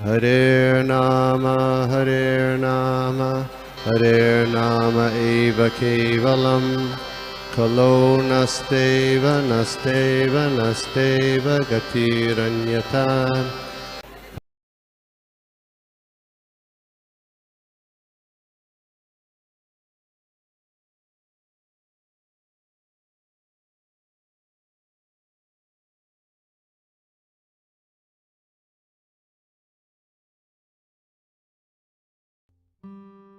Hare Nama, Hare Nama eva kevalam, Kalo nasteva, nasteva, nasteva gatiranyata.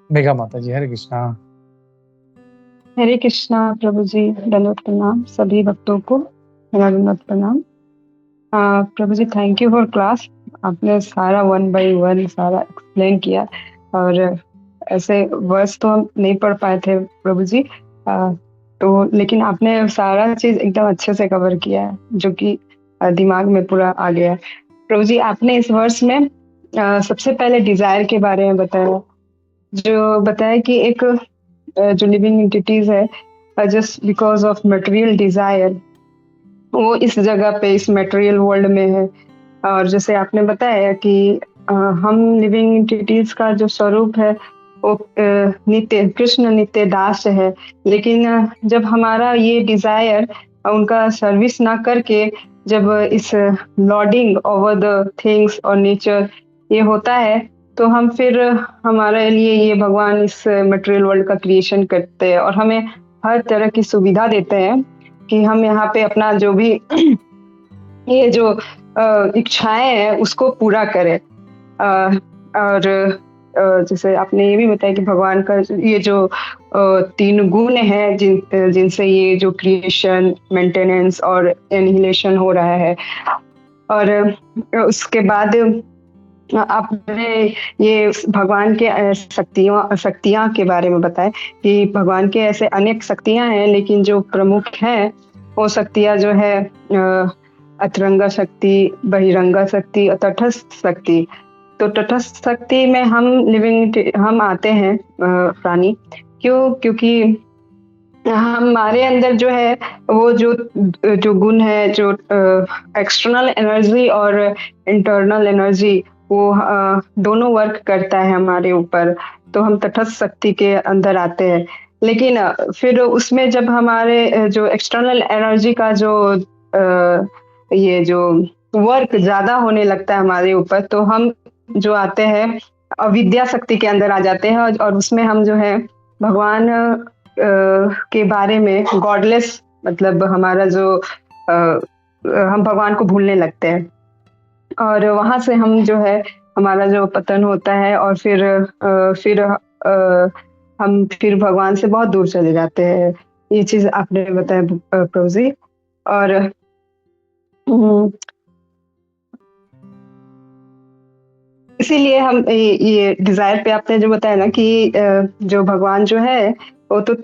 Megha Mata ji, Hare Krishna. हरे कृष्णा प्रभु जी, दंडवत प्रणाम सभी भक्तों को, मेरा दंडवत प्रणाम। प्रभु ji, thank you for class. आपने सारा 1 बाय 1 सारा एक्सप्लेन किया, और ऐसे वर्ड्स तो हम नहीं पढ़ पाए थे प्रभु जी। तो लेकिन आपने सारा चीज एकदम अच्छे से कवर किया है, जो कि दिमाग में पूरा आ गया है। प्रभु जी, आपने इस वर्ष में सबसे पहले डिजायर के बारे में बताया, जो बताया कि एक जो लिविंग एंटिटीज है, just because of material desire, वो इस जगह पे इस मटेरियल वर्ल्ड में है। और जैसे आपने बताया कि हम लिविंग एंटिटीज का जो स्वरूप है वो नित्य कृष्ण नित्य दास है। लेकिन जब हमारा ये डिजायर उनका सर्विस ना करके, जब इस लॉर्डिंग ओवर द थिंग्स और नेचर ये होता है, तो हम फिर हमारे लिए ये भगवान इस मटेरियल वर्ल्ड का क्रिएशन करते हैं, और हमें हर तरह की सुविधा देते हैं कि हम यहाँ पे अपना जो भी ये जो इच्छाएं हैं उसको पूरा करें। और जैसे आपने ये भी बताया कि भगवान का ये जो 3 गुण है, जिनसे ये जो क्रिएशन, मेंटेनेंस और एनिहिलेशन हो रहा है। और उसके बाद आपने ये भगवान के शक्तियां के बारे में बताया कि भगवान के ऐसे अनेक शक्तियां हैं, लेकिन जो प्रमुख हैं वो शक्तियां जो है अतरंगा शक्ति, बहिरंगा शक्ति और तटस्थ शक्ति। तो तटस्थ शक्ति में हम आते हैं प्राणी। क्यों? क्योंकि हमारे अंदर जो है वो जो गुण है, जो एक्सटर्नल एनर्जी और इंटरनल एनर्जी, वो दोनों वर्क करता है हमारे ऊपर, तो हम तटस्थ शक्ति के अंदर आते हैं। लेकिन फिर उसमें जब हमारे जो एक्सटर्नल एनर्जी का जो ये जो वर्क ज्यादा होने लगता है हमारे ऊपर, तो हम जो आते हैं अविद्या शक्ति के अंदर आ जाते हैं, और उसमें हम जो है भगवान के बारे में गॉडलेस, मतलब हमारा जो हम भगवान को भूलने लगते हैं, और वहां से हम जो है हमारा जो पतन होता है, और फिर हम फिर भगवान से बहुत दूर चले जाते हैं। ये चीज आपने बताया प्रभु जी। और इसीलिए हम ये डिजायर पे आपने जो बताया ना कि जो भगवान जो है वो तो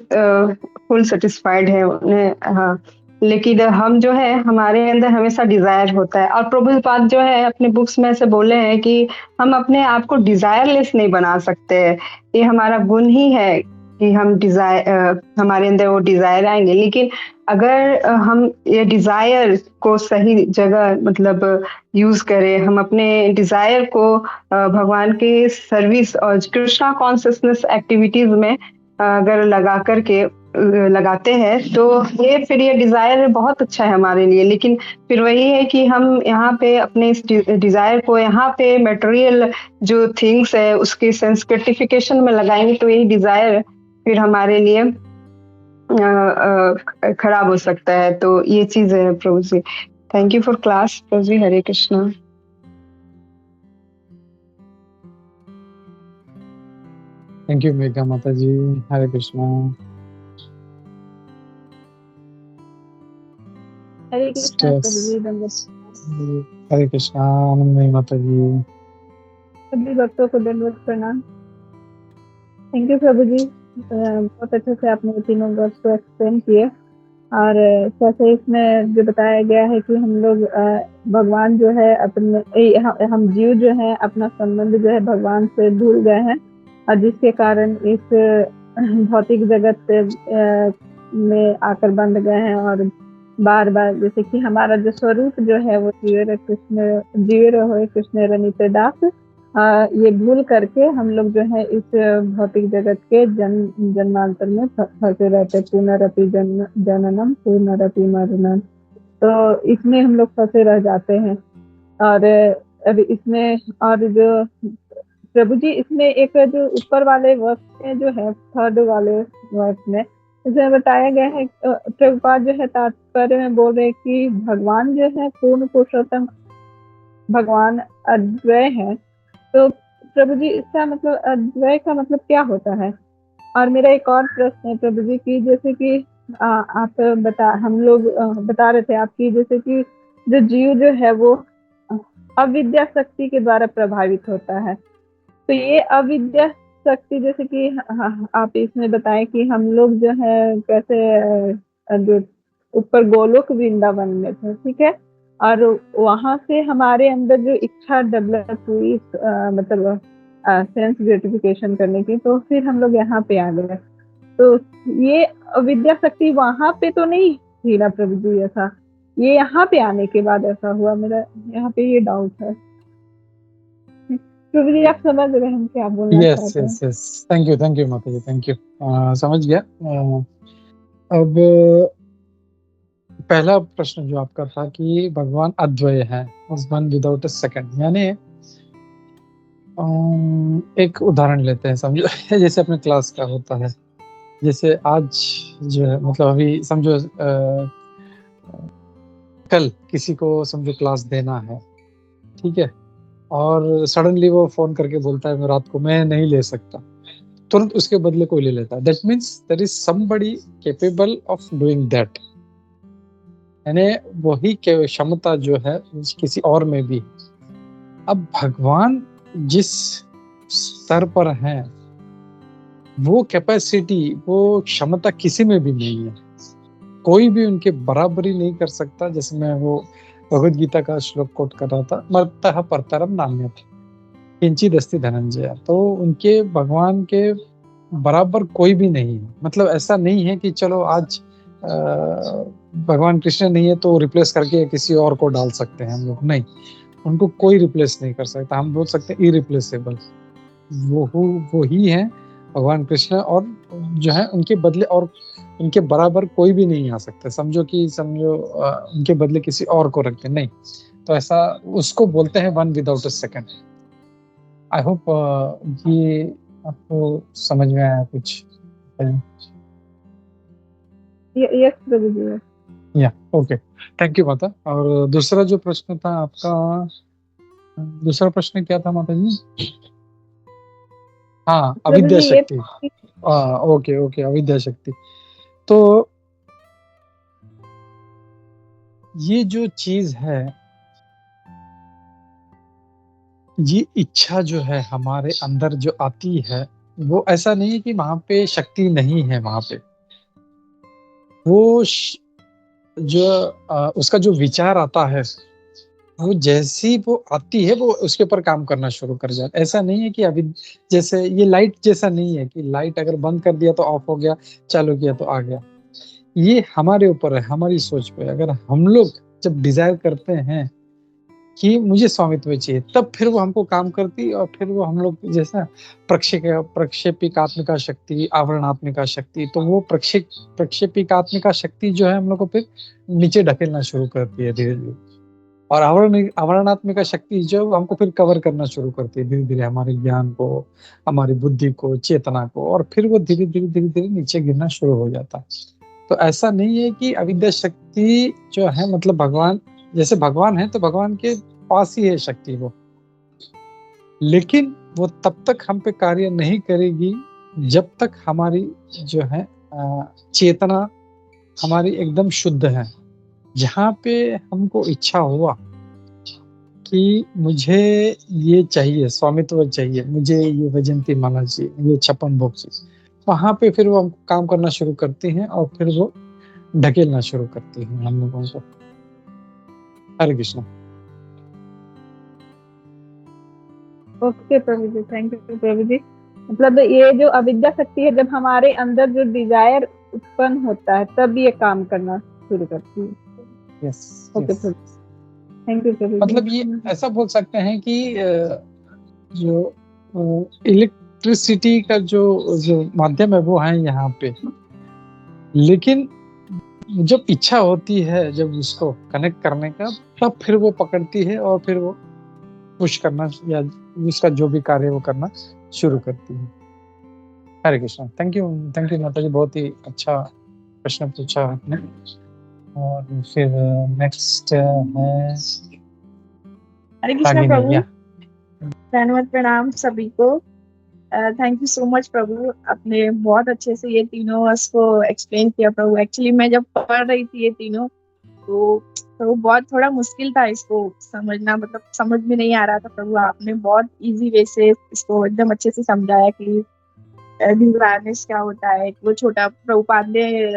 फुल सेटिस्फाइड है उन्हें, हाँ। लेकिन हम जो है हमारे अंदर हमेशा डिजायर होता है, और प्रभुपाद जो है अपने बुक्स में से बोले हैं कि हम अपने आप को डिजायरलेस नहीं बना सकते। ये हमारा गुण ही है कि हम हमारे अंदर वो डिजायर आएंगे। लेकिन अगर हम ये डिजायर को सही जगह मतलब यूज करें, हम अपने डिजायर को भगवान के सर्विस और कृष्णा कॉन्शियसनेस एक्टिविटीज में अगर लगाते हैं, तो ये फिर ये डिजायर बहुत अच्छा है हमारे लिए। लेकिन फिर वही है कि हम यहाँ पे अपने इस डिजायर को यहाँ पे मटेरियल जो थिंग्स है उसके सेंस ग्रेटिफिकेशन में लगाएंगे, तो यही डिजायर फिर हमारे लिए खराब हो सकता है। तो ये चीज है Prabhu ji. Thank you for class Prabhu ji. Hare Krishna. Thank you Megha Mata ji, Hare Krishna. हरे कृष्णा प्रभु जी, दंडवत। हरे कृष्णा आनंदमयी माता जी। सभी भक्तों को दंडवत प्रणाम। थैंक यू प्रभु जी, बहुत अच्छे से आपने ये तीनों वर्ड्स को एक्सप्लेन किए। और कैसे इसमें जो बताया गया है कि हम लोग भगवान जो है अपने हम जीव जो है अपना संबंध जो है भगवान से भूल गए हैं, और जिसके कारण इस भौतिक जगत में आकर बंध गए हैं। और बार बार जैसे कि हमारा जो स्वरूप जो है वो जीवे रहो कृष्ण रनित दास, ये भूल करके हम लोग जो है इस भौतिक जगत के जन्मांतर में फंसे रहते, पुनरपि जननम पुनरपि मरणम। तो इसमें हम लोग फंसे रह जाते हैं। और अब इसमें और जो प्रभु जी इसमें एक जो ऊपर वाले वर्ष में जो है थर्ड वाले वर्ष में इसमें बताया गया है, प्रभुपाद जो है तात्पर्य में बोल रहे हैं कि भगवान जो है पूर्ण पुरुषोत्तम भगवान अद्वय है। तो प्रभु जी इसका मतलब अद्वय का मतलब क्या होता है? और मेरा एक और प्रश्न है प्रभु जी की, जैसे कि आप हम लोग बता रहे थे आपकी, जैसे कि जो जीव जो है वो अविद्या शक्ति के द्वारा प्रभावित होता है। तो ये अविद्या शक्ति जैसे कि आप इसमें बताएं कि हम लोग जो है कैसे जो ऊपर गोलोक वृंदावन में थे, ठीक है, और वहां से हमारे अंदर जो इच्छा डेवलप हुई मतलब सेंस ग्रेटिफिकेशन करने की, तो फिर हम लोग यहाँ पे आ गए। तो ये अविद्या शक्ति वहां पे तो नहीं थी ना प्रभु जी, ऐसा ये यहाँ पे आने के बाद ऐसा हुआ? मेरा यहाँ पे ये डाउट है प्रभु जी, आप समझ रहे हैं हम क्या बोलना चाहते हैं? यस यस, थैंक यू माता जी, थैंक यू, समझ गया। अब पहला प्रश्न जो आपका था कि भगवान अद्वय है, वन विदाउट अ सेकंड, यानी एक उदाहरण लेते हैं, समझो जैसे अपने क्लास का होता है, जैसे आज जो है मतलब अभी समझो कल किसी को समझो क्लास देना है, ठीक है, और सडनली वो फोन करके बोलता है मैं रात को मैं नहीं ले सकता, तुरंत उसके बदले कोई ले लेता है। That means there is somebody capable of doing that, यानी वही क्षमता जो है किसी और में भी। अब भगवान जिस स्तर पर हैं वो कैपेसिटी, वो क्षमता किसी में भी नहीं है, कोई भी उनके बराबरी नहीं कर सकता। जैसे मैं वो भगवद गीता का श्लोक कोट कर रहा था, मर्तः परतरम नान्यत् किंचिद अस्ति धनंजय, तो उनके भगवान के बराबर कोई भी नहीं है। मतलब ऐसा नहीं है कि चलो आज भगवान कृष्ण नहीं है तो रिप्लेस करके किसी और को डाल सकते हैं हम लोग, नहीं, उनको कोई रिप्लेस नहीं कर सकता। हम बोल सकते हैं इरिप्लेसेबल, वो ही है भगवान कृष्ण, और जो है उनके बदले और उनके बराबर कोई भी नहीं आ सकता। समझो उनके बदले किसी और को रखते नहीं, तो ऐसा उसको बोलते हैं one without a second. I hope ये आपको समझ में आया कुछ? यस प्रभु जी। या ओके, थैंक यू माता। और दूसरा जो प्रश्न था आपका, दूसरा प्रश्न क्या था माता जी? हाँ, अविद्या शक्ति। ओके, अविद्या शक्ति। तो ये जो चीज है, ये इच्छा जो है हमारे अंदर जो आती है, वो ऐसा नहीं है कि वहां पे शक्ति नहीं है। वहां पे वो जो उसका जो विचार आता है, वो जैसी वो आती है वो उसके ऊपर काम करना शुरू कर जाता है। ऐसा नहीं है कि अभी जैसे ये लाइट जैसा नहीं है कि लाइट अगर बंद कर दिया तो ऑफ हो गया, चालू किया तो आ गया। ये हमारे ऊपर है, हमारी सोच पे। अगर हम लोग जब डिजायर करते हैं कि मुझे स्वामित्व चाहिए, तब फिर वो हमको काम करती, और फिर वो हम लोग जैसा प्रक्षेपिकात्मिका शक्ति, आवरणात्मिका शक्ति, तो वो प्रक्षेपिकात्मिका शक्ति जो है हम लोग को फिर नीचे ढकेलना शुरू करती है धीरे धीरे, और आवरणात्मिका शक्ति जो हमको फिर कवर करना शुरू करती है धीरे धीरे हमारे ज्ञान को, हमारी बुद्धि को, चेतना को, और फिर वो धीरे धीरे नीचे गिरना शुरू हो जाता है। तो ऐसा नहीं है कि अविद्या शक्ति जो है मतलब भगवान, जैसे भगवान है तो भगवान के पास ही है शक्ति वो, लेकिन वो तब तक हम पे कार्य नहीं करेगी जब तक हमारी जो है चेतना हमारी एकदम शुद्ध है। जहाँ पे हमको इच्छा हुआ कि मुझे ये चाहिए, स्वामित्व चाहिए, मुझे ये वैजयंती माला चाहिए, ये 56 भोग चाहिए, वहां पे फिर वो काम करना शुरू करती हैं, और फिर वो ढकेलना शुरू करती हैं हम लोगों को। Hare Krishna. Okay Prabhu ji, thank you Prabhu ji. मतलब ये जो अविद्या शक्ति है, जब हमारे अंदर जो डिजायर उत्पन्न होता है तब ये काम करना शुरू करती है। Yes, okay Prabhu, thank you Prabhu. मतलब ये ऐसा बोल सकते हैं कि जो इलेक्ट्रिसिटी का जो जो माध्यम है वो है यहाँ पे, लेकिन जब इच्छा होती है जब उसको कनेक्ट करने का, तब फिर वो पकड़ती है और फिर वो पुश करना या उसका जो भी कार्य वो करना शुरू करती है। हरे कृष्णा। थैंक यू माता जी, बहुत ही अच्छा प्रश्न पूछा आपने। और फिर नेक्स्ट है हरे कृष्णा रागिनी। प्रभु, या धन्यवाद, प्रणाम सभी को। थैंक यू सो मच प्रभु, आपने बहुत अच्छे से ये तीनों वर्ड्स को एक्सप्लेन किया प्रभु। एक्चुअली मैं जब पढ़ रही थी ये तीनों, तो बहुत थोड़ा मुश्किल था इसको समझना, मतलब समझ में नहीं आ रहा था प्रभु। आपने बहुत इजी वे से इसको एकदम अच्छे से समझाया कि अवेयरनेस क्या होता है। वो छोटा प्रभुपाद ने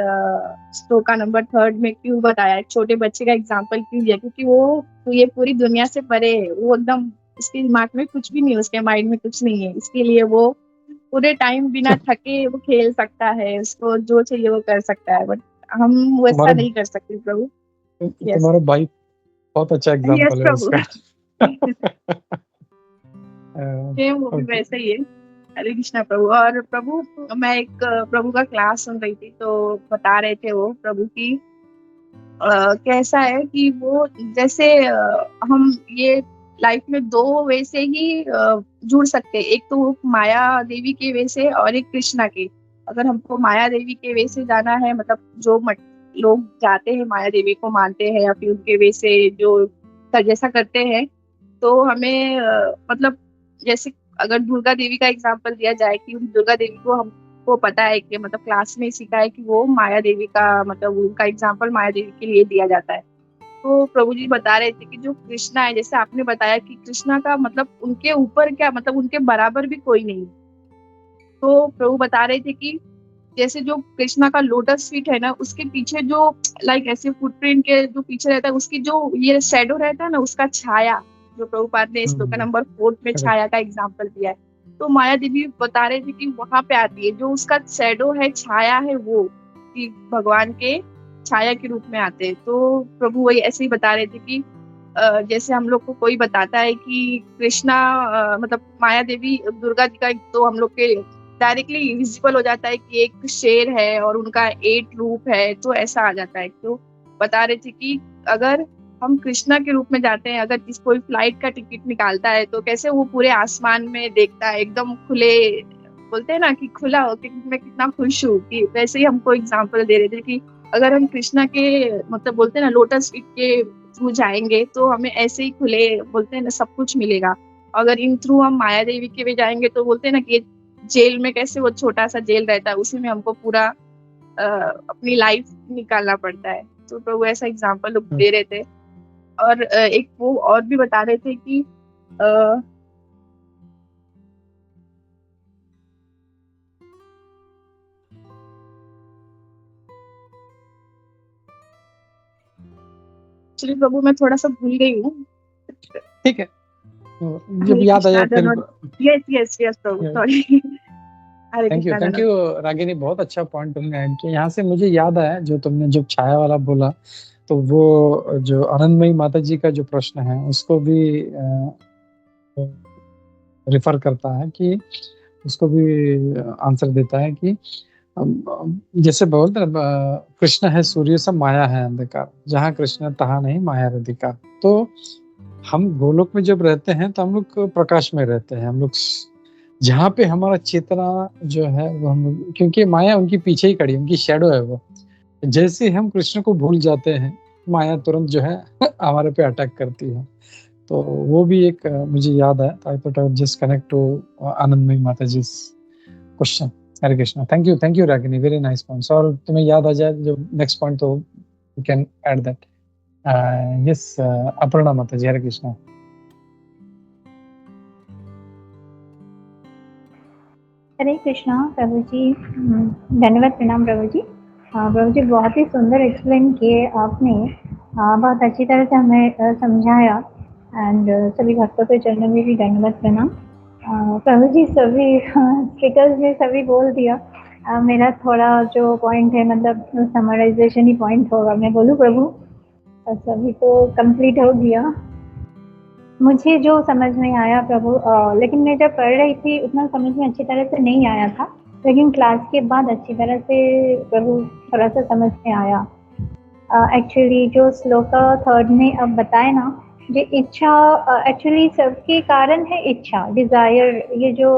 श्लोक का नंबर 3 में क्यों बताया, एक छोटे बच्चे का एग्जाम्पल क्यों दिया, क्योंकि वो तो ये पूरी दुनिया से परे है, वो एकदम उसके दिमाग में कुछ भी नहीं, उसके माइंड में कुछ नहीं है, इसके लिए वो पूरे टाइम बिना थके वो खेल सकता है, उसको जो चाहिए वो कर सकता है। बट हम वैसा नहीं कर सकते प्रभु। यस तुम्हारा भाई बहुत अच्छा यस एग्जाम्पल है प्रभु। उसका। सेम वो भी वैसे ही है। हरे कृष्णा प्रभु। और प्रभु, मैं एक प्रभु का क्लास सुन रही थी, तो बता रहे थे वो प्रभु की कैसा है कि वो जैसे हम ये लाइफ में दो वे से ही जुड़ सकते हैं। एक तो माया देवी के वे से और एक कृष्णा के। अगर हमको माया देवी के वे से जाना है, मतलब जो लोग जाते हैं माया देवी को मानते हैं या फिर उनके वे से जो जैसा करते हैं, तो हमें मतलब जैसे अगर दुर्गा देवी का एग्जाम्पल दिया जाए कि उन दुर्गा देवी को हमको पता है कि मतलब क्लास में सीखा है कि वो माया देवी का, मतलब उनका एग्जाम्पल माया देवी के लिए दिया जाता है। तो प्रभु जी बता रहे थे कि जो कृष्णा है, जैसे आपने बताया कि कृष्णा का मतलब उनके ऊपर क्या, मतलब उनके बराबर भी कोई नहीं। तो प्रभु बता रहे थे कि जैसे जो कृष्णा का लोटस फीट है ना, उसके पीछे जो लाइक ऐसे फुटप्रिंट के जो पीछे रहता है, उसकी जो ये शेडो रहता है ना, उसका छाया, जो प्रभुपाद ने श्लोक नंबर 4 में छाया का एग्जाम्पल दिया है। तो माया देवी बता रहे थे कि वहां पे आती है, जो उसका शेडो है, छाया है, वो कि भगवान के छाया के रूप में आते हैं। तो प्रभु वही ऐसे ही बता रहे थे कि जैसे हम लोग को कोई बताता है कि कृष्णा मतलब माया देवी दुर्गा जी का, तो हम लोग के डायरेक्टली विजिबल हो जाता है कि एक शेर है और उनका 8 रूप है, तो ऐसा आ जाता है। तो बता रहे थे कि अगर हम कृष्णा के रूप में जाते हैं, अगर कोई फ्लाइट का टिकट निकालता है, तो कैसे वो पूरे आसमान में देखता है एकदम खुले, बोलते हैं ना कि खुला हो, कि मैं कितना खुश हूँ, कि वैसे ही हमको एग्जाम्पल दे रहे थे कि अगर हम कृष्णा के मतलब बोलते हैं ना लोटस फीट के थ्रू जाएंगे, तो हमें ऐसे ही खुले, बोलते हैं ना, सब कुछ मिलेगा। अगर इन थ्रू हम माया देवी के भी जाएंगे, तो बोलते हैं ना कि जेल में कैसे वो छोटा सा जेल रहता है, उसी में हमको पूरा अपनी लाइफ निकालना पड़ता है। तो वो ऐसा एग्जाम्पल लोग दे रहे थे। और एक वो और भी बता रहे थे कि एक्चुअली प्रभु मैं थोड़ा सा भूल गई हूँ। ठीक है, जब याद आ जाए फिर। Yes yes yes Prabhu, sorry. Thank you Ragini, बहुत अच्छा पॉइंट तुमने ऐड किया। यहाँ से मुझे याद आया जो तुमने जब छाया वाला बोला, तो वो जो आनंदमयी माता जी का जो प्रश्न है उसको भी रिफर करता है, कि उसको भी आंसर देता है कि जैसे बोलते हैं कृष्ण है सूर्य सा, माया है अंधकार, जहाँ कृष्ण तहाँ नहीं माया अधिकार। तो हम गोलोक में जब रहते हैं तो हम लोग प्रकाश में रहते हैं, हम लोग जहाँ पे हमारा चेतना जो है वो हम, क्योंकि माया उनकी पीछे ही खड़ी, उनकी शेडो है वो। जैसे हम कृष्ण को भूल जाते हैं, माया तुरंत जो है हमारे पे अटैक करती है। तो वो भी एक मुझे याद आया, I thought I would just connect to Anandamayi Mata ji question. Hare Krishna. Thank you Ragini, very nice points. और तुम्हें याद आ जाए जो नेक्स्ट पॉइंट, तो you can add that. Yes, Aparna Mata ji, Hare Krishna. हरे कृष्णा प्रभु जी, धन्यवाद, प्रणाम प्रभु जी। प्रभु जी बहुत ही सुंदर एक्सप्लेन किए आपने, बहुत अच्छी तरह से हमें समझाया। एंड सभी भक्तों के चरणों में भी धन्यवाद, प्रणाम। प्रभु जी सभी स्पीकर्स ने सभी बोल दिया। मेरा थोड़ा जो पॉइंट है, मतलब समराइजेशन ही पॉइंट होगा, मैं बोलूँ प्रभु, सभी तो कंप्लीट हो गया। मुझे जो समझ में आया प्रभु, लेकिन मैं जब पढ़ रही थी उतना समझ में अच्छी तरह से नहीं आया था, लेकिन क्लास के बाद अच्छी तरह से प्रभु थोड़ा सा समझ में आया। एक्चुअली जो श्लोक थर्ड में अब बताए ना, ये इच्छा एक्चुअली सबके कारण है इच्छा, डिजायर, ये जो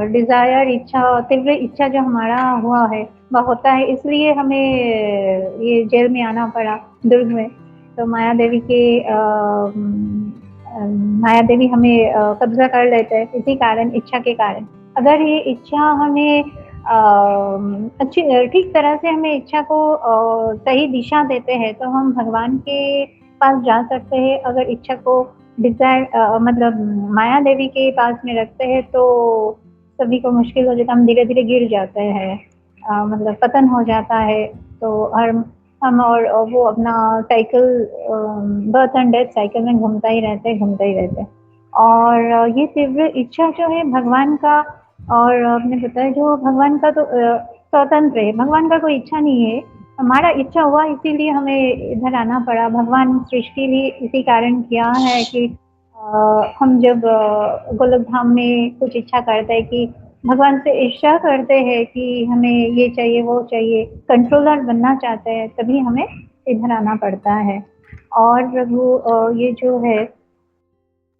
डिजायर, इच्छा, तीव्र इच्छा जो हमारा हुआ है वह होता है, इसलिए हमें ये जेल में आना पड़ा, दुर्ग में। तो माया देवी के माया देवी हमें कब्जा कर लेते हैं इसी कारण, इच्छा के कारण। अगर ये इच्छा हमें अच्छी ठीक तरह से हमें इच्छा को सही दिशा देते हैं तो हम भगवान के पास जा सकते हैं। अगर इच्छा को डिजायर मतलब माया देवी के पास में रखते हैं तो सभी को मुश्किल हो जाता है, हम धीरे धीरे गिर जाते हैं, मतलब पतन हो जाता है। तो हम और वो अपना cycle, birth and death cycle में घूमता ही रहते। और ये तीव्र इच्छा जो है भगवान का, और आपने बताया जो भगवान का तो स्वतंत्र है, भगवान का कोई इच्छा नहीं है, हमारा इच्छा हुआ इसीलिए हमें इधर आना पड़ा। भगवान सृष्टि भी इसी कारण किया है कि हम जब गोलक धाम में कुछ इच्छा करते हैं कि भगवान से इच्छा करते हैं कि हमें ये चाहिए वो चाहिए, कंट्रोलर बनना चाहते हैं, तभी हमें इधर आना पड़ता है। और प्रभु ये जो है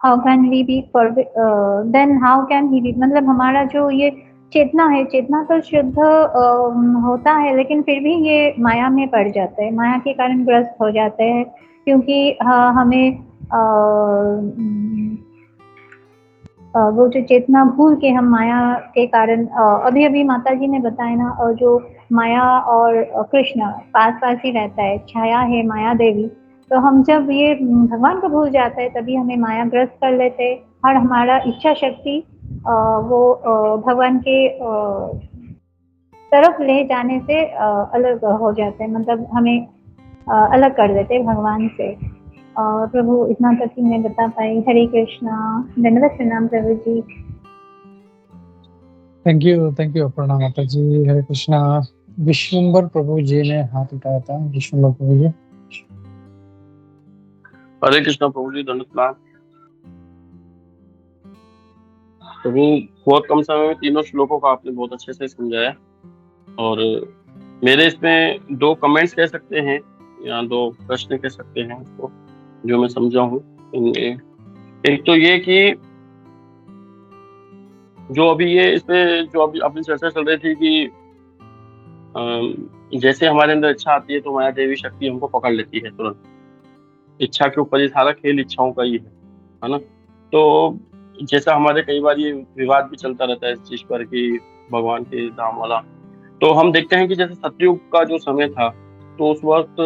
how can we be then how can he be, मतलब हमारा जो ये चेतना है, चेतना तो शुद्ध होता है, लेकिन फिर भी ये माया में पड़ जाते हैं, माया के कारण ग्रस्त हो जाते हैं, क्योंकि हमें वो जो चेतना भूल के हम माया के कारण, अभी अभी माता जी ने बताया ना, और जो माया और कृष्ण पास पास ही रहता है, छाया है माया देवी, तो हम जब ये भगवान को भूल जाते हैं तभी हमें माया ग्रस्त कर लेते हैं, और हमारा इच्छा शक्ति वो भगवान के तरफ ले जाने से अलग हो जाते हैं, मतलब हमें अलग कर देते हैं भगवान से। और प्रभु इतना तक ही मैं बता पाई। हरे कृष्णा, धन्यवाद, प्रणाम प्रभु जी। Thank you Aparna Mata ji. हरे कृष्णा। विश्वम्बर प्रभु जी ने हाथ उठाया था। विश्वम्बर प्रभु जी। हरे कृष्णा प्रभु जी, धन्यवाद प्रभु। बहुत कम समय में तीनों श्लोकों का आपने बहुत अच्छे से समझाया, और मेरे इसमें 2 कमेंट्स कह सकते हैं या 2 प्रश्न कह सकते हैं उसको, जो मैं समझा हूँ। एक तो ये कि जो अभी ये इसमें जो अभी अपनी चर्चा चल रही थी कि जैसे हमारे अंदर इच्छा आती है तो माया देवी शक्ति हमको पकड़ लेती है तुरंत। इच्छा के ऊपर ये सारा खेल इच्छाओं का ही है ना। तो जैसा हमारे कई बार ये विवाद भी चलता रहता है इस चीज पर कि भगवान के धाम वाला, तो हम देखते हैं कि जैसे सतयुग का जो समय था तो उस वक्त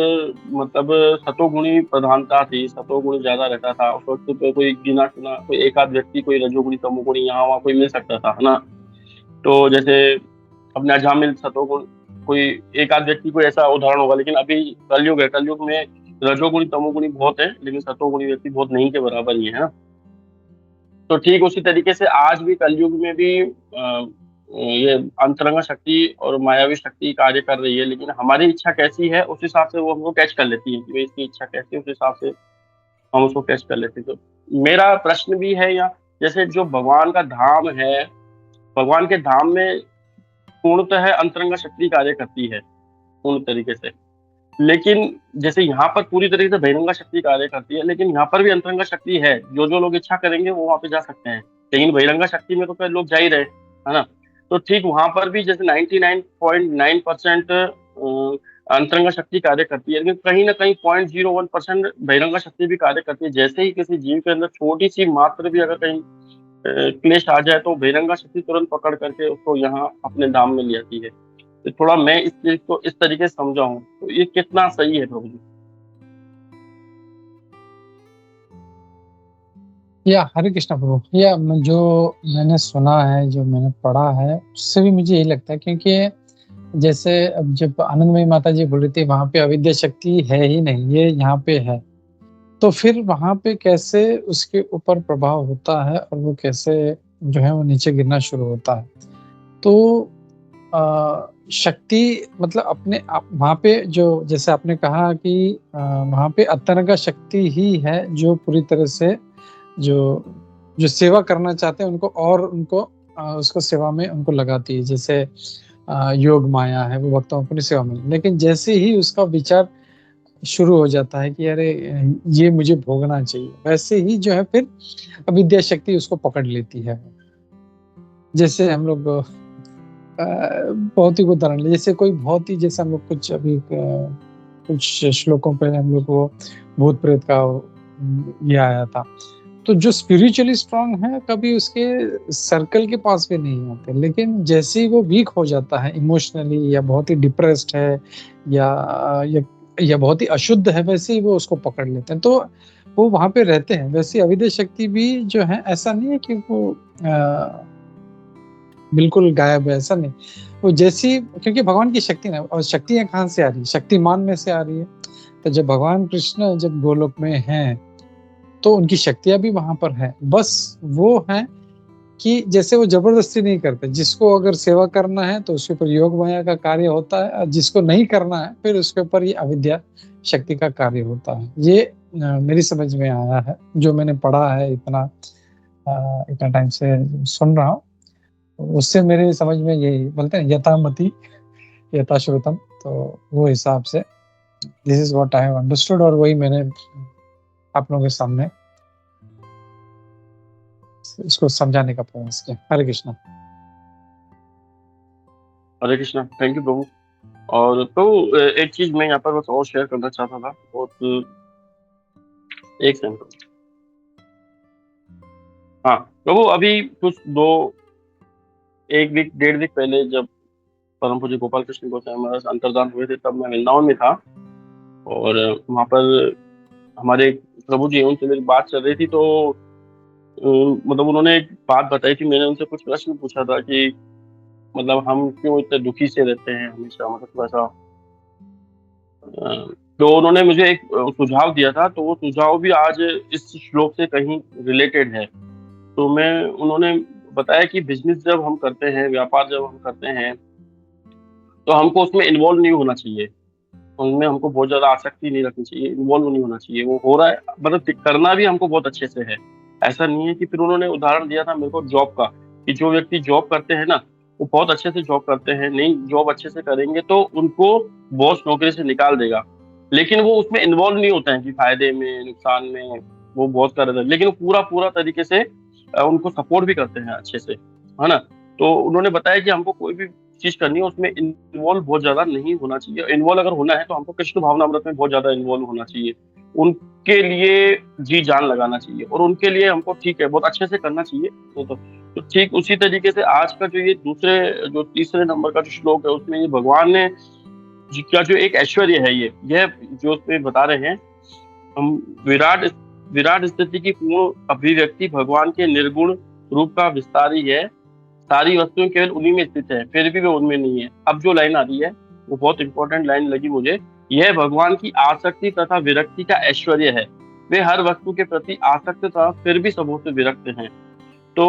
मतलब सतोगुणी प्रधानता थी, सतोगुणी ज्यादा रहता था उस वक्त। तो कोई गिना चुना कोई एक आध व्यक्ति कोई रजोगुणी तमोगुणी यहाँ वहाँ कोई मिल सकता था, है ना। तो जैसे अपने अजामिल सतोगुण कोई एक आध व्यक्ति कोई ऐसा उदाहरण होगा, लेकिन अभी कलयुग है, कलयुग में रजोगुणी तमोगुणी बहुत है, लेकिन सतोगुणी व्यक्ति बहुत नहीं के बराबर ही है ना। तो ठीक उसी तरीके से आज भी कलयुग में भी ये अंतरंग शक्ति और मायावी शक्ति कार्य कर रही है, लेकिन हमारी इच्छा कैसी है उस हिसाब से वो हमको कैच कर लेती है कि इसकी इच्छा कैसी है, उस हिसाब से हम उसको कैच कर लेते हैं। तो मेरा प्रश्न भी है, या जैसे जो भगवान का धाम है, भगवान के धाम में पूर्णतः अंतरंग शक्ति कार्य करती है पूर्ण तरीके से, लेकिन जैसे यहाँ पर पूरी तरीके से बहिरंगा शक्ति कार्य करती है, लेकिन यहाँ पर भी अंतरंगा शक्ति है। जो लोग इच्छा करेंगे वो वहां पे जा सकते हैं, लेकिन बहिरंगा शक्ति में तो कई लोग जा ही रहे, है ना। तो ठीक वहां पर भी जैसे 99.9% अंतरंगा शक्ति कार्य करती है, लेकिन कहीं ना कहीं 0.01% बहिरंगा शक्ति भी कार्य करती है। जैसे ही किसी जीव के अंदर छोटी सी मात्र भी अगर कहीं क्लेश आ जाए तो बहिरंगा शक्ति तुरंत पकड़ करके उसको यहाँ अपने धाम में ले आती है। तो थोड़ा मैं इस चीज को इस तरीके से समझा हूँ, तो ये कितना सही है प्रभु जी? या हरे कृष्णा प्रभु। या जो मैंने सुना है, जो मैंने पढ़ा है, उससे भी मुझे यही लगता है, क्योंकि जैसे अब जब आनंदमयी माता जी बोल रही थी वहां पे अविद्या शक्ति है ही नहीं, ये यहाँ पे है, तो फिर वहां पे कैसे उसके ऊपर प्रभाव होता है और वो कैसे जो है वो नीचे गिरना शुरू होता है। तो शक्ति मतलब अपने आप वहां पे जो जैसे आपने कहा कि वहां पे अंतरंग शक्ति ही है जो पूरी तरह से जो जो सेवा करना चाहते हैं उनको और उनको उसको सेवा में उनको लगाती है। जैसे योग माया है वो भक्तों अपनी सेवा में, लेकिन जैसे ही उसका विचार शुरू हो जाता है कि अरे ये मुझे भोगना चाहिए, वैसे ही जो है फिर अविद्या शक्ति उसको पकड़ लेती है। जैसे हम लोग भौतिक उदाहरण ले, जैसे कोई बहुत ही, जैसे हम लोग कुछ अभी कुछ श्लोकों पे हम लोग वो भूत प्रेत का ये आया था, तो जो स्पिरिचुअली स्ट्रांग है कभी उसके सर्कल के पास भी नहीं आते, लेकिन जैसे ही वो वीक हो जाता है इमोशनली या बहुत ही डिप्रेस्ड है या बहुत ही अशुद्ध है, वैसे ही वो उसको पकड़ लेते हैं, तो वो वहां पे रहते हैं। वैसे अविद्या शक्ति भी जो है ऐसा नहीं है कि वो बिल्कुल गायब है, ऐसा नहीं। वो जैसी, क्योंकि भगवान की शक्ति ना, और शक्तियां कहाँ से आ रही है? शक्तिमान में से आ रही है। तो जब भगवान कृष्ण जब गोलोक में हैं तो उनकी शक्तियां भी वहां पर है, बस वो है कि जैसे वो जबरदस्ती नहीं करते। जिसको अगर सेवा करना है तो उसके ऊपर योग माया का कार्य होता है, और जिसको नहीं करना है फिर उसके ऊपर ये अविद्या शक्ति का कार्य होता है। ये मेरी समझ में आया है, जो मैंने पढ़ा है, इतना टाइम से सुन रहा हूँ, उससे मेरे समझ में यही बोलते हैं यथामति यथा श्रुतम, तो वो हिसाब से this is what I have understood, और वही मैंने आप लोगों के सामने इसको समझाने का प्रयास किया। हरे कृष्णा। हरे कृष्णा, थैंक यू प्रभु। और तो एक चीज मैं यहाँ पर बस और शेयर करना चाहता था, और एक सेकंड। हाँ प्रभु, अभी कुछ एक वीक 1.5 वीक पहले जब परम पूज्य गोपाल कृष्ण गोसाई महाराज अंतर्धान हुए थे, तब मैं वृंदावन में था, और वहाँ पर हमारे प्रभु जी उनसे मेरी बात चल रही थी। तो मतलब उन्होंने एक बात बताई थी, मैंने उनसे कुछ प्रश्न पूछा था कि मतलब हम क्यों इतने दुखी से रहते हैं हमेशा, मतलब थोड़ा सा। तो उन्होंने मुझे एक सुझाव दिया था, तो वो सुझाव भी आज इस श्लोक से कहीं रिलेटेड है। तो उन्होंने बताया कि बिजनेस जब हम करते हैं, व्यापार जब हम करते हैं, तो हमको उसमें इन्वॉल्व नहीं होना चाहिए, उनमें हमको बहुत ज्यादा आसक्ति नहीं रखनी चाहिए, इन्वॉल्व नहीं होना चाहिए। वो हो रहा है, मतलब करना भी हमको बहुत अच्छे से है, ऐसा नहीं है कि। फिर उन्होंने उदाहरण दिया था मेरे को जॉब का, कि जो व्यक्ति जॉब करते हैं ना, वो बहुत अच्छे से जॉब करते हैं, नहीं जॉब अच्छे से करेंगे तो उनको बॉस नौकरी से निकाल देगा, लेकिन वो उसमें इन्वॉल्व नहीं होते हैं कि फायदे में नुकसान में वो बहुत कर रहे थे, लेकिन वो पूरा तरीके से उनको सपोर्ट भी करते हैं अच्छे से, है ना। तो उन्होंने बताया कि हमको कोई भी चीज करनी है उसमें इन्वॉल्व बहुत ज्यादा नहीं होना चाहिए। इन्वॉल्व अगर होना है तो हमको कृष्ण भावनामृत में बहुत ज्यादा इन्वॉल्व होना चाहिए, उनके लिए जी जान लगाना चाहिए, और उनके लिए हमको ठीक है बहुत अच्छे से करना चाहिए। तो ठीक उसी तरीके से आज का जो तीसरे नंबर का जो श्लोक है, उसमें ये भगवान ने का जो एक ऐश्वर्य है, यह जो उसमें बता रहे हैं, हम विराट स्थिति की पूर्ण अभिव्यक्ति भगवान के निर्गुण रूप का विस्तार ही है। सारी वस्तुएं केवल उन्हीं में स्थित है, फिर भी वे उनमें नहीं है। अब जो लाइन आ रही है वो बहुत इंपॉर्टेंट लाइन लगी मुझे। यह भगवान की आसक्ति तथा विरक्ति का ऐश्वर्य है। वे हर वस्तु के प्रति आसक्त था, फिर भी सबों से विरक्त हैं। तो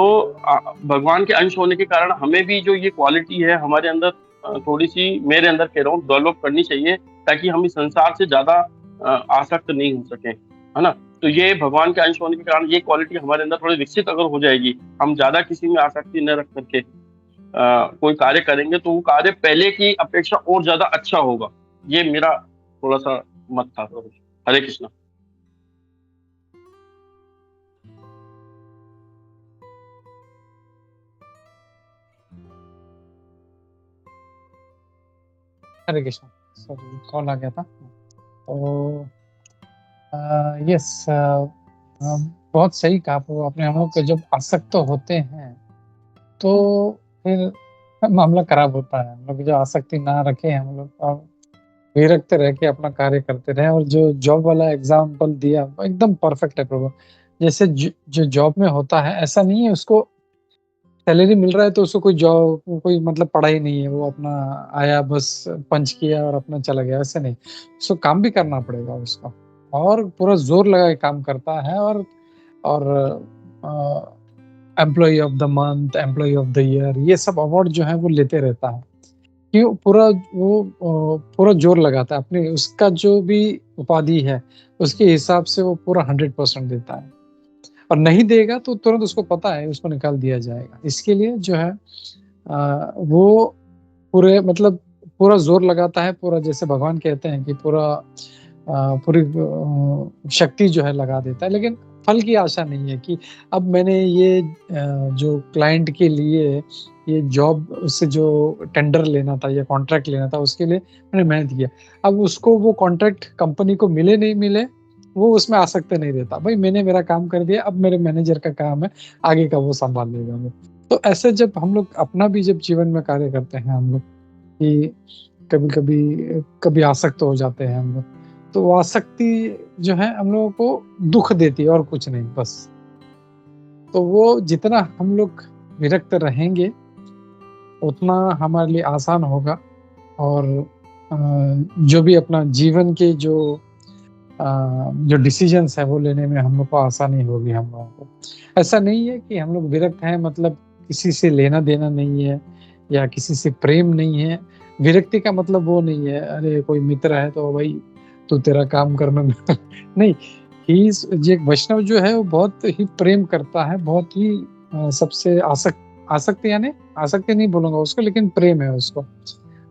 भगवान के अंश होने के कारण हमें भी जो ये क्वालिटी है हमारे अंदर, थोड़ी सी मेरे अंदर कह रहा हूँ, डेवलप करनी चाहिए, ताकि हम इस संसार से ज्यादा आसक्त नहीं हो सके, है ना। तो ये भगवान के अंश होने के कारण ये क्वालिटी हमारे अंदर थोड़ी विकसित अगर हो जाएगी, हम ज्यादा किसी में आसक्ति न रख करके कोई कार्य करेंगे, तो वो कार्य पहले की अपेक्षा और ज्यादा अच्छा होगा। ये मेरा थोड़ा सा मत था। हरे कृष्णा। हरे कृष्णा। सॉरी, कॉल आ गया था। तो यस, बहुत सही कहा आपने। हम लोग जब आसक्त होते हैं तो फिर मामला खराब होता है। हम लोग जो आसक्ति ना रखें, हम लोग विरक्त रह के अपना कार्य करते रहे। और जो जॉब वाला एग्जाम्पल दिया एकदम परफेक्ट है प्रभु। जैसे जो जॉब में होता है, ऐसा नहीं है उसको सैलरी मिल रहा है तो उसको कोई मतलब पढ़ाई नहीं है, वो अपना आया बस पंच किया और अपना चला गया, ऐसे नहीं। उसको काम भी करना पड़ेगा उसका, और पूरा जोर लगा के काम करता है, और employee of the month, employee of the year, ये सब अवार्ड जो है वो लेते रहता है, कि पूरा जोर लगाता है अपने, उसका जो भी उपाधि है उसके हिसाब से वो पूरा 100% देता है। और नहीं देगा तो तुरंत उसको पता है उसको निकाल दिया जाएगा। इसके लिए जो है वो पूरे मतलब पूरा जोर लगाता है, पूरा जैसे भगवान कहते हैं कि पूरी शक्ति जो है लगा देता है, लेकिन फल की आशा नहीं है कि अब मैंने ये जो क्लाइंट के लिए ये जॉब उससे जो टेंडर लेना था या कॉन्ट्रैक्ट लेना था उसके लिए मैंने मेहनत किया, अब उसको वो कॉन्ट्रैक्ट कंपनी को मिले नहीं मिले वो उसमें आसक्ति नहीं रहता। भाई मैंने मेरा काम कर दिया, अब मेरे मैनेजर का काम है आगे का वो संभाल लेगा वो। तो ऐसे जब हम लोग अपना भी जब जीवन में कार्य करते हैं हम लोग कि कभी आसक्त हो जाते हैं हम लोग, तो वो आसक्ति जो है हम लोगों को दुख देती है और कुछ नहीं बस। तो वो जितना हम लोग विरक्त रहेंगे उतना हमारे लिए आसान होगा, और जो भी अपना जीवन के जो डिसीजंस है वो लेने में हम लोग को आसानी होगी हम लोगों को। ऐसा नहीं है कि हम लोग विरक्त हैं मतलब किसी से लेना देना नहीं है या किसी से प्रेम नहीं है। विरक्ति का मतलब वो नहीं है अरे कोई मित्र है तो भाई तू तेरा काम कर मैं नहीं। ही ये वैष्णव जो है वो बहुत ही प्रेम करता है, बहुत ही सबसे आसक्ति यानी आसक्ति नहीं बोलूंगा उसको, लेकिन प्रेम है उसको,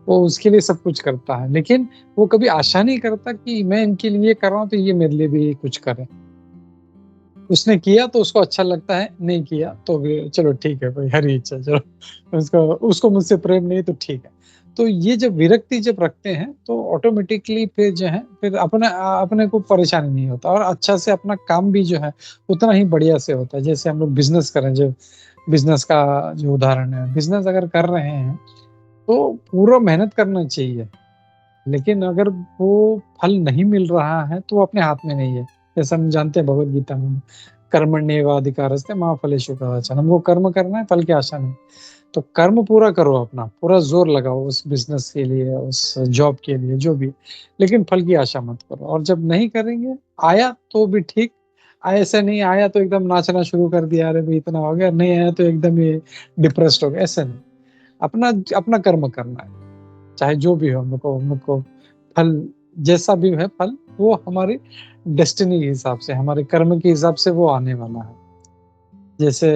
वो उसके लिए सब कुछ करता है। लेकिन वो कभी आशा नहीं करता कि मैं इनके लिए कर रहा हूँ तो ये मेरे लिए भी कुछ करें। उसने किया तो उसको अच्छा लगता है, नहीं किया तो चलो ठीक है भाई हरी इच्छा, चलो उसको मुझसे प्रेम नहीं तो ठीक है। तो ये जब विरक्ति जब रखते हैं तो ऑटोमेटिकली फिर जो है फिर अपने को परेशानी नहीं होता और अच्छा से अपना काम भी जो है उतना ही बढ़िया से होता है। जैसे हम लोग बिजनेस करें, जो बिजनेस का जो उदाहरण है, बिजनेस अगर कर रहे हैं तो पूरा मेहनत करना चाहिए, लेकिन अगर वो फल नहीं मिल रहा है तो वो अपने हाथ में नहीं है। जैसा हम जानते हैं भगवद गीता में कर्मण्येवाधिकारस्ते मा फलेषु कदाचन, हमको कर्म करना है फल की आशा नहीं। तो कर्म पूरा करो, अपना पूरा जोर लगाओ उस बिजनेस के लिए, उस जॉब के लिए, जो भी, लेकिन फल की आशा मत करो। और जब नहीं करेंगे, आया तो भी ठीक, ऐसे नहीं आया तो एकदम नाचना शुरू कर दिया, अरे भाई इतना हो गया, नहीं आया तो एकदम ये डिप्रेस्ड हो गया, ऐसे नहीं। अपना कर्म करना है, चाहे जो भी हो। हमको फल जैसा भी है फल वो हमारी डेस्टिनी के हिसाब से, हमारे कर्म के हिसाब से वो आने वाला है। जैसे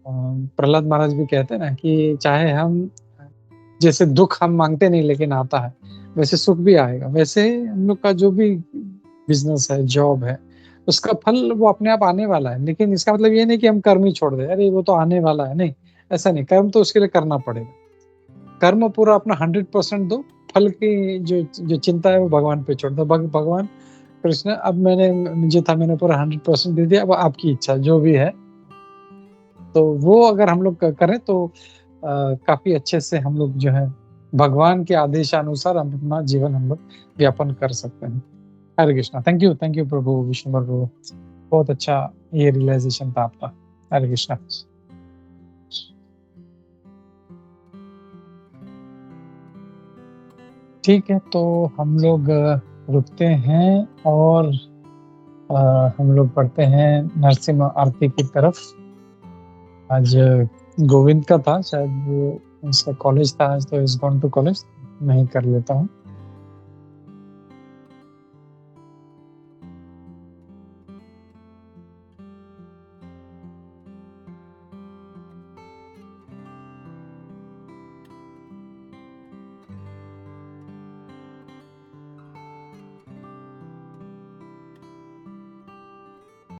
प्रहलाद महाराज भी कहते हैं ना कि चाहे हम जैसे दुख हम मांगते नहीं लेकिन आता है, वैसे सुख भी आएगा। वैसे हम लोग का जो भी बिजनेस है, जॉब है, उसका फल वो अपने आप आने वाला है। लेकिन इसका मतलब ये नहीं कि हम कर्म ही छोड़ दें, अरे वो तो आने वाला है, नहीं, ऐसा नहीं। कर्म तो उसके लिए करना पड़ेगा। कर्म पूरा अपना 100% दो, फल की जो चिंता है वो भगवान पे छोड़ दो। भगवान कृष्ण, अब मैंने पूरा 100% दे दिया, अब आपकी इच्छा जो भी है। तो वो अगर हम लोग करें तो काफी अच्छे से हम लोग जो है भगवान के आदेशानुसार हम अपना जीवन हम लोग व्यापन कर सकते हैं। हरे कृष्णा। थैंक यू प्रभु विष्णु प्रभु, बहुत अच्छा ये रियलाइजेशन था आपका। हरे कृष्णा। ठीक है, तो हम लोग रुकते हैं और हम लोग पढ़ते हैं नरसिम्हा आरती की तरफ। आज गोविंद का था, शायद वो उसका कॉलेज था आज, तो इज गॉन टू कॉलेज, मैं ही कर लेता हूँ।